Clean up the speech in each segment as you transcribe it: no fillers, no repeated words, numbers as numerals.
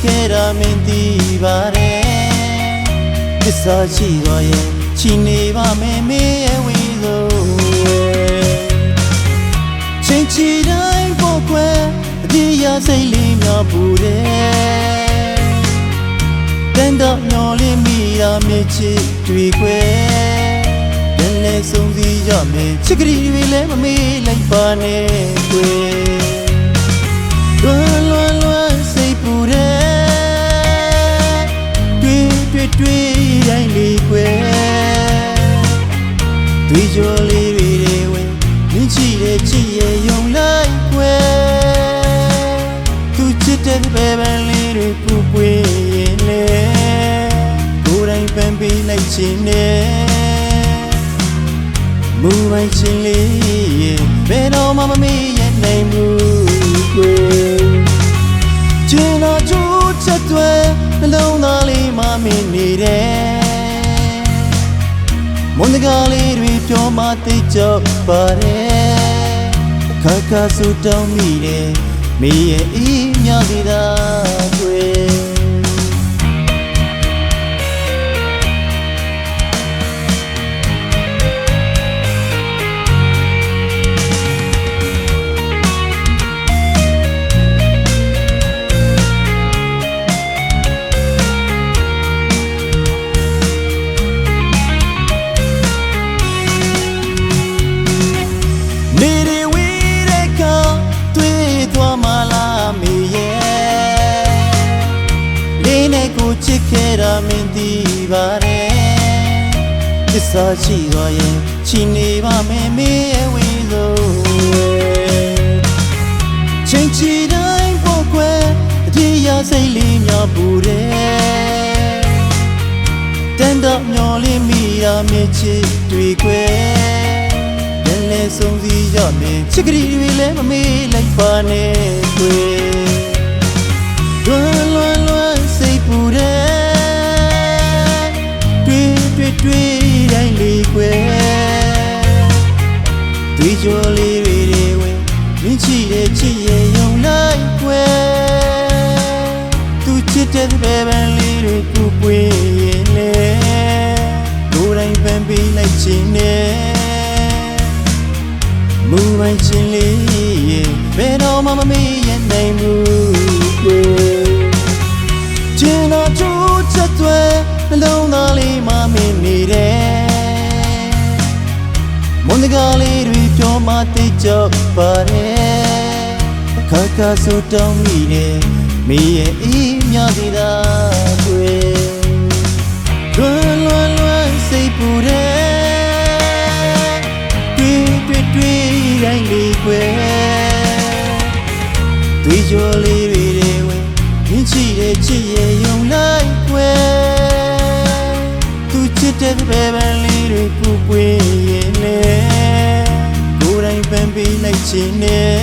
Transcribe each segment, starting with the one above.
ခဲ့တာမင်းသိပါတယ်သစ္စာရှိသွားရဲ့ချီနေပါမယ်မင်းရဲ့ဝေဆုံးချင်းချီတိုင်းပေါ်ကွယ်အပြေးရစိတ်လေးများပူတယ်တန်တော့မျောလေးမိတာမြေချစ်တွေကွယ်လည်းလဲဆုံးစီရမယ်ချစ်ကလေးတွေလည်းမမေ့လိုက်ပါနဲ့ကွယ်လွမ်းစိတ်ပူတယ်တွေ့တိုင်းလေးကွယ်တွေ့ကြလေးတွေဝင်မြင်ချီတဲ့ချစ်ရဲ့ယုံလိုက်ကွယ်သူချစ်တဲ့ပဲပန်းလေးတွေပူပွေရင်လေကိုယ်တိုင်ပန်းပေးလိုက်ခြင်းနဲ့မူပိုင်ချင်းလေးဘယ်တော့မှမမေ့ရနိုင်ဘူးကွယ်ကျင်တော်ကျိုးချက်တွေနှလုံးသားလေးမှမင်းနေတယ်မွန်တကားလေးတွေပြောမှသိကြပါတယ်ခါခါဆူတောင်းမိတယ်မေရဲ့အေးမြစီတာကွယ်ချစ်ခဲ့တာမင်းသိပါတယ်သစ္စာရှိသွားရင်ချီနေပါမယ်မင်းရဲ့ဝေဆုံးချင်းချီတိုင်းပေါ်ကွယ်အပြေးရစိတ်လေးများပူတယ်တန်တော့မျောလေးမိတာမြေချစ်တွေကွယ်လည်းလဲဆုံးစီရမယ်ချစ်ကလေးတွေလည်းမမေ့လိုက်ပါနဲ့ကွယ်လွမ်းစိတ်ပူတယ်တွေ့တိုင်းလေးကွယ်တွေ့ကြလေးတွေဝင်မြင်ချီတဲ့ချစ်ရဲ့ယုံလိုက်ကွယ်သူချစ်တဲ့ပဲပန်းလေးတွေပူပွေရင်လေကိုယ်တိုင်ပန်းပေးလိုက်ခြင်းနဲ့မူပိုင်ချင်းလေးဘယ်တော့မှမမေ့ရနိုင်ဘူးကွယ်ကျင်တော်ကျိုးချက်တွေနှလုံးသားလေးမှမင်းနေတယ်မွန်တကားလေးတွေပြောမှသိကြပါတယ်ခါခါဆူတောင်းမိတယ်မေရဲ့အေးမြစီတာကွယ်လွမ်းစိတ်ပူတယ်တွေ့တိုင်းလေးကွယ်တွေ့ကြလေးတွေဝင်မြင်ချီတဲ့ချစ်ရဲ့ယုံလိုက်ကွယ်သူချစ်တဲ့ပဲပန်းလေးတွေပူပွေရင်လေကိုယ်တိုင်ပန်းပေးလိုက်ခြင်းနဲ့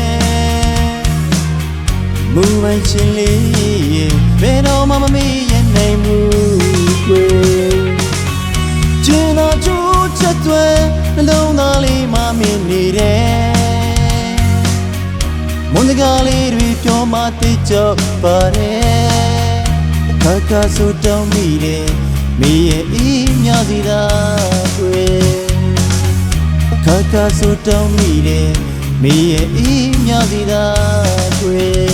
မူပိုင်ချင်းလေးဘယ်တော့မှမမေ့ရနိုင်ဘူးကွယ်ကျင်တော်ကျိုးချက်တွေနှလုံးသားလေးမှမင်းနေတယ်မွန်တကားလေးတွေပြောမှသိကြပါတယ်ခါခါဆူတောင်းမိတယ်မေရဲ့အေးမြစီတာကွယ်ခါခါဆူတောင်းမိတယ်မေရဲ့အေးမြစီတာကွယ်